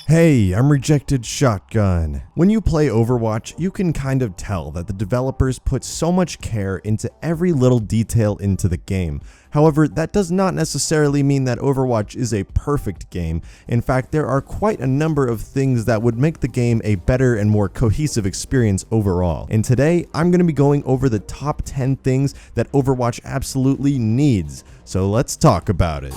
Hey, I'm RejectedShotgun. When you play Overwatch, you can kind of tell that the developers put so much care into every little detail into the game. However, that does not necessarily mean that Overwatch is a perfect game. In fact, there are quite a number of things that would make the game a better and more cohesive experience overall. And today, I'm going to be going over the top 10 things that Overwatch absolutely needs. So let's talk about it.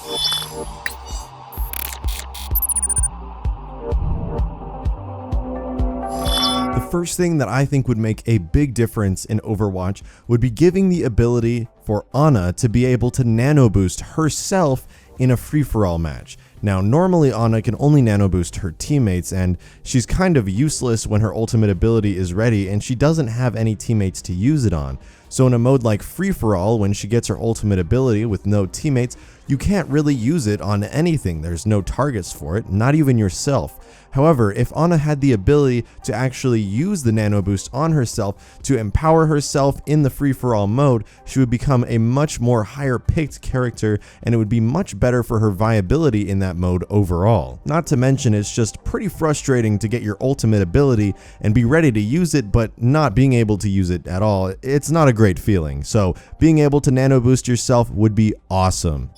The first thing that I think would make a big difference in Overwatch would be giving the ability for Ana to be able to nano boost herself in a free-for-all match. Now, normally Ana can only nano boost her teammates, and she's kind of useless when her ultimate ability is ready and she doesn't have any teammates to use it on. So in a mode like free-for-all, when she gets her ultimate ability with no teammates, you can't really use it on anything. There's no targets for it, not even yourself. However, if Ana had the ability to actually use the nano boost on herself to empower herself in the free-for-all mode, she would become a much more higher picked character, and it would be much better for her viability in that mode overall. Not to mention, it's just pretty frustrating to get your ultimate ability and be ready to use it but not being able to use it at all. It's not a great feeling. So being able to nano boost yourself would be awesome.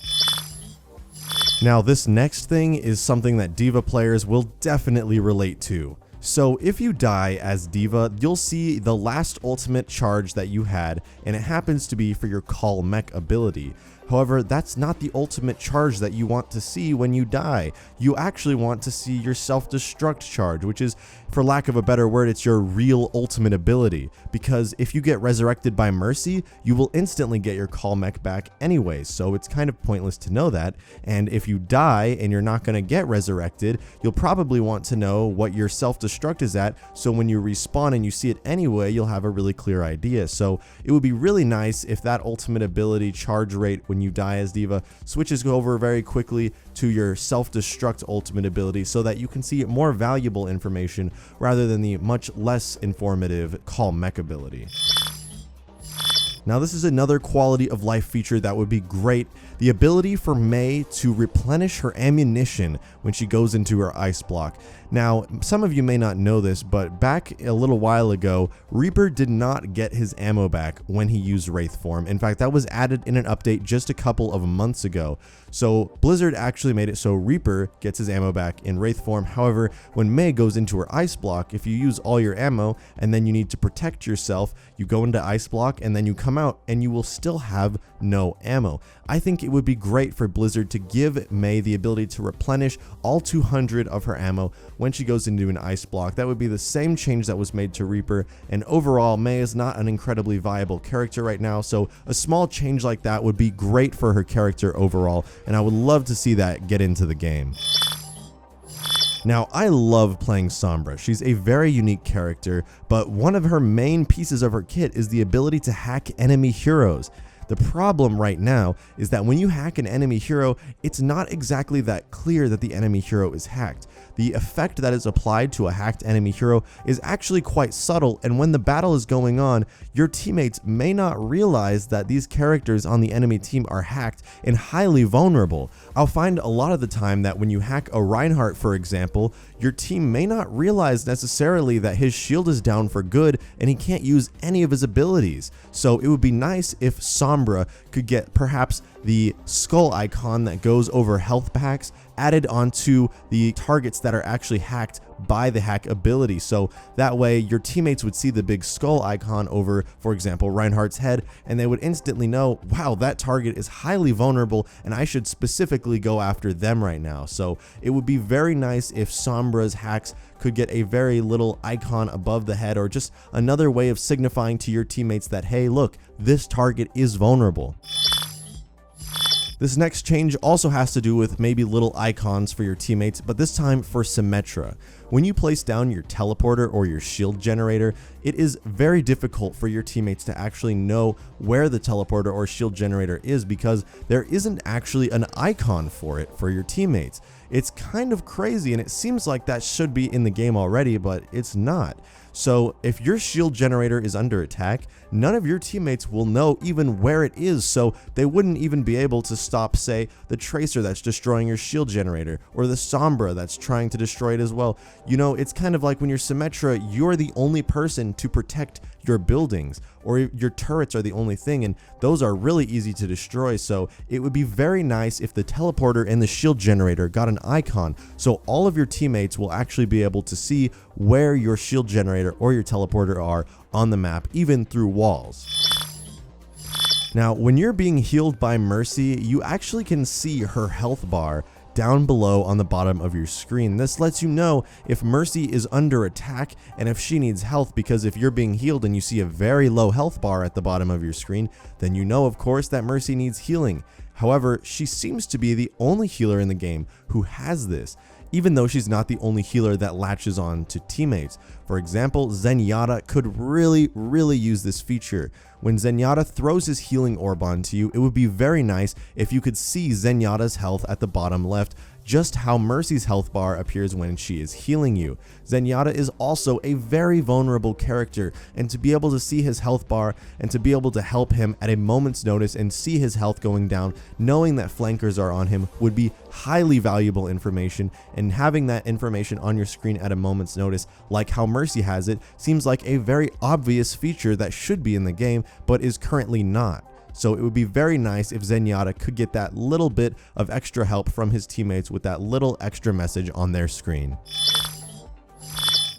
Now, this next thing is something that D.Va players will definitely relate to. So if you die as D.Va, you'll see the last ultimate charge that you had, and it happens to be for your Call Mech ability. However, that's not the ultimate charge that you want to see when you die. You actually want to see your self-destruct charge, which is, for lack of a better word, it's your real ultimate ability. Because if you get resurrected by Mercy, you will instantly get your Call Mech back anyway, so it's kind of pointless to know that. And if you die and you're not going to get resurrected, you'll probably want to know what your self-destruct is at, so when you respawn and you see it anyway, you'll have a really clear idea. So it would be really nice if that ultimate ability charge rate when you die as D.Va switches over very quickly to your self-destruct ultimate ability, so that you can see more valuable information rather than the much less informative Call Mech ability. Now, this is another quality of life feature that would be great: the ability for Mei to replenish her ammunition when she goes into her ice block. Now, some of you may not know this, but back a little while ago, Reaper did not get his ammo back when he used Wraith form. In fact, that was added in an update just a couple of months ago. So Blizzard actually made it so Reaper gets his ammo back in Wraith form. However, when Mei goes into her ice block, if you use all your ammo and then you need to protect yourself, you go into ice block and then you come out and you will still have no ammo. I think it would be great for Blizzard to give Mei the ability to replenish all 200 of her ammo when she goes into an ice block. That would be the same change that was made to Reaper, and overall, Mei is not an incredibly viable character right now, so a small change like that would be great for her character overall, and I would love to see that get into the game. Now, I love playing Sombra. She's a very unique character, but one of her main pieces of her kit is the ability to hack enemy heroes. The problem right now is that when you hack an enemy hero, it's not exactly that clear that the enemy hero is hacked. The effect that is applied to a hacked enemy hero is actually quite subtle, and when the battle is going on, your teammates may not realize that these characters on the enemy team are hacked and highly vulnerable. I'll find a lot of the time that when you hack a Reinhardt, for example, your team may not realize necessarily that his shield is down for good and he can't use any of his abilities. So it would be nice if Sombra could get perhaps the skull icon that goes over health packs added onto the targets that are actually hacked by the hack ability, so that way your teammates would see the big skull icon over, for example, Reinhardt's head, and they would instantly know, wow, that target is highly vulnerable and I should specifically go after them right now. So it would be very nice if Sombra's hacks could get a very little icon above the head, or just another way of signifying to your teammates that, hey, look, this target is vulnerable. This next change also has to do with maybe little icons for your teammates, but this time for Symetra. When you place down your teleporter or your shield generator, it is very difficult for your teammates to actually know where the teleporter or shield generator is, because there isn't actually an icon for it for your teammates. It's kind of crazy, and it seems like that should be in the game already, but it's not. So if your shield generator is under attack, none of your teammates will know even where it is, so they wouldn't even be able to stop, say, the tracer that's destroying your shield generator, or the Sombra that's trying to destroy it as well. You know, it's kind of like when you're Symetra, you're the only person to protect your buildings, or your turrets are the only thing, and those are really easy to destroy. So it would be very nice if the teleporter and the shield generator got an icon, so all of your teammates will actually be able to see where your shield generator or your teleporter are on the map, even through walls. Now, when you're being healed by Mercy, you actually can see her health bar down below on the bottom of your screen. This lets you know if Mercy is under attack and if she needs health, because if you're being healed and you see a very low health bar at the bottom of your screen, then you know, of course, that Mercy needs healing. However, she seems to be the only healer in the game who has this, even though she's not the only healer that latches on to teammates. For example, Zenyatta could really use this feature. When Zenyatta throws his healing orb onto you, it would be very nice if you could see Zenyatta's health at the bottom left, just how Mercy's health bar appears when she is healing you. Zenyatta is also a very vulnerable character, and to be able to see his health bar and to be able to help him at a moment's notice and see his health going down, knowing that flankers are on him, would be highly valuable information, and having that information on your screen at a moment's notice, like how Mercy has it, seems like a very obvious feature that should be in the game, but is currently not. So it would be very nice if Zenyatta could get that little bit of extra help from his teammates with that little extra message on their screen.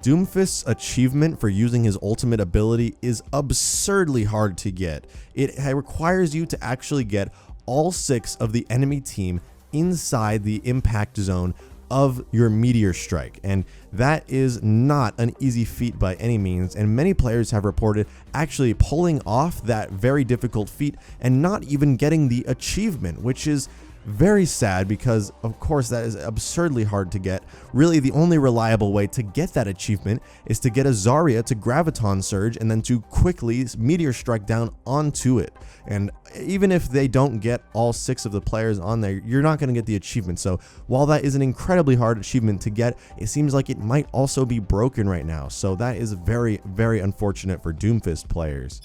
Doomfist's achievement for using his ultimate ability is absurdly hard to get. It requires you to actually get all 6 of the enemy team inside the impact zone of your meteor strike, and that is not an easy feat by any means, and many players have reported actually pulling off that very difficult feat and not even getting the achievement, which is very sad because of course that is absurdly hard to get. Really, the only reliable way to get that achievement is to get a Zarya to Graviton Surge and then to quickly meteor strike down onto it. And even if they don't get all 6 of the players on there, you're not going to get the achievement. So while that is an incredibly hard achievement to get, it seems like it might also be broken right now. So that is very unfortunate for Doomfist players.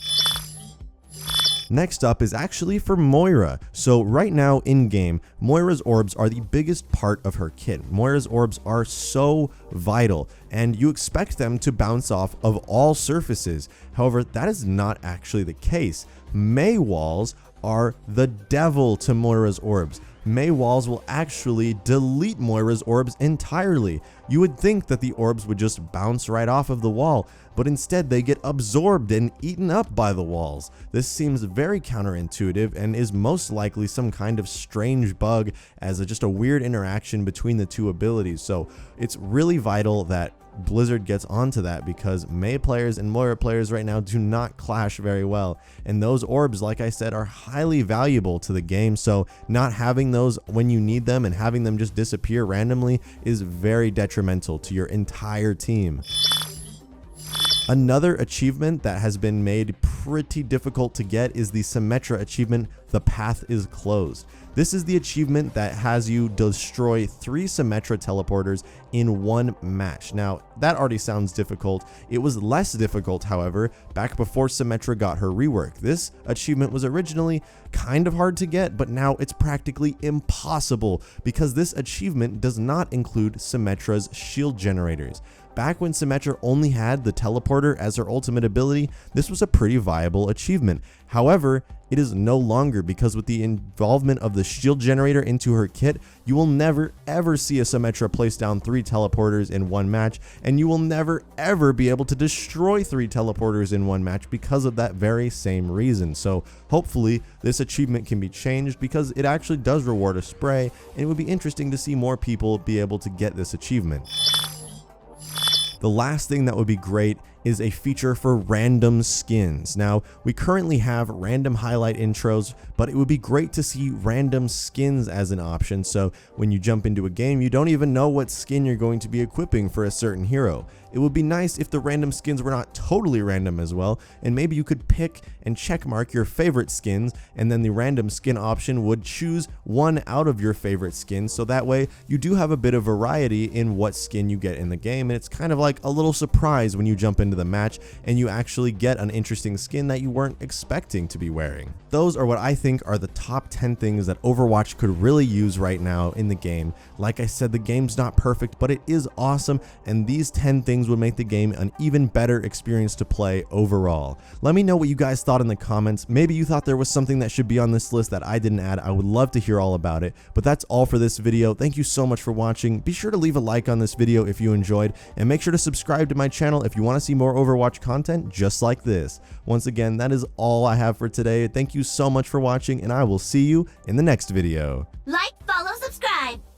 Next up is actually for Moira. So right now in game, Moira's orbs are the biggest part of her kit. Moira's orbs are so vital, and you expect them to bounce off of all surfaces. However, that is not actually the case. Mei walls are the devil to Moira's orbs. Mei walls will actually delete Moira's orbs entirely. You would think that the orbs would just bounce right off of the wall, but instead they get absorbed and eaten up by the walls. This seems very counterintuitive and is most likely some kind of strange bug as just a weird interaction between the 2 abilities. So it's really vital that Blizzard gets onto that, because Mei players and Moira players right now do not clash very well, and those orbs, like I said, are highly valuable to the game. So not having those when you need them and having them just disappear randomly is very detrimental to your entire team. Another achievement that has been made pretty difficult to get is the Symetra achievement, The Path is Closed. This is the achievement that has you destroy 3 Symetra teleporters in 1 match. Now, that already sounds difficult. It was less difficult, however, back before Symetra got her rework. This achievement was originally kind of hard to get, but now it's practically impossible because this achievement does not include Symetra's shield generators. Back when Symetra only had the teleporter as her ultimate ability, this was a pretty viable achievement. However, it is no longer, because with the involvement of the shield generator into her kit, you will never ever see a Symetra place down 3 teleporters in 1 match, and you will never ever be able to destroy 3 teleporters in 1 match because of that very same reason. So hopefully this achievement can be changed, because it actually does reward a spray, and it would be interesting to see more people be able to get this achievement. The last thing that would be great is a feature for random skins. Now, we currently have random highlight intros, but it would be great to see random skins as an option, so when you jump into a game, you don't even know what skin you're going to be equipping for a certain hero. It would be nice if the random skins were not totally random as well, and maybe you could pick and checkmark your favorite skins, and then the random skin option would choose 1 out of your favorite skins, so that way you do have a bit of variety in what skin you get in the game, and it's kind of like a little surprise when you jump into the match and you actually get an interesting skin that you weren't expecting to be wearing. Those are what I think are the top 10 things that Overwatch could really use right now in the game. Like I said, the game's not perfect, but it is awesome, and these 10 things would make the game an even better experience to play overall. Let me know what you guys thought in the comments. Maybe you thought there was something that should be on this list that I didn't add. I would love to hear all about it. But that's all for this video. Thank you so much for watching. Be sure to leave a like on this video if you enjoyed, and make sure to subscribe to my channel if you want to see more Overwatch content just like this. Once again, that is all I have for today. Thank you so much for watching, and I will see you in the next video. Like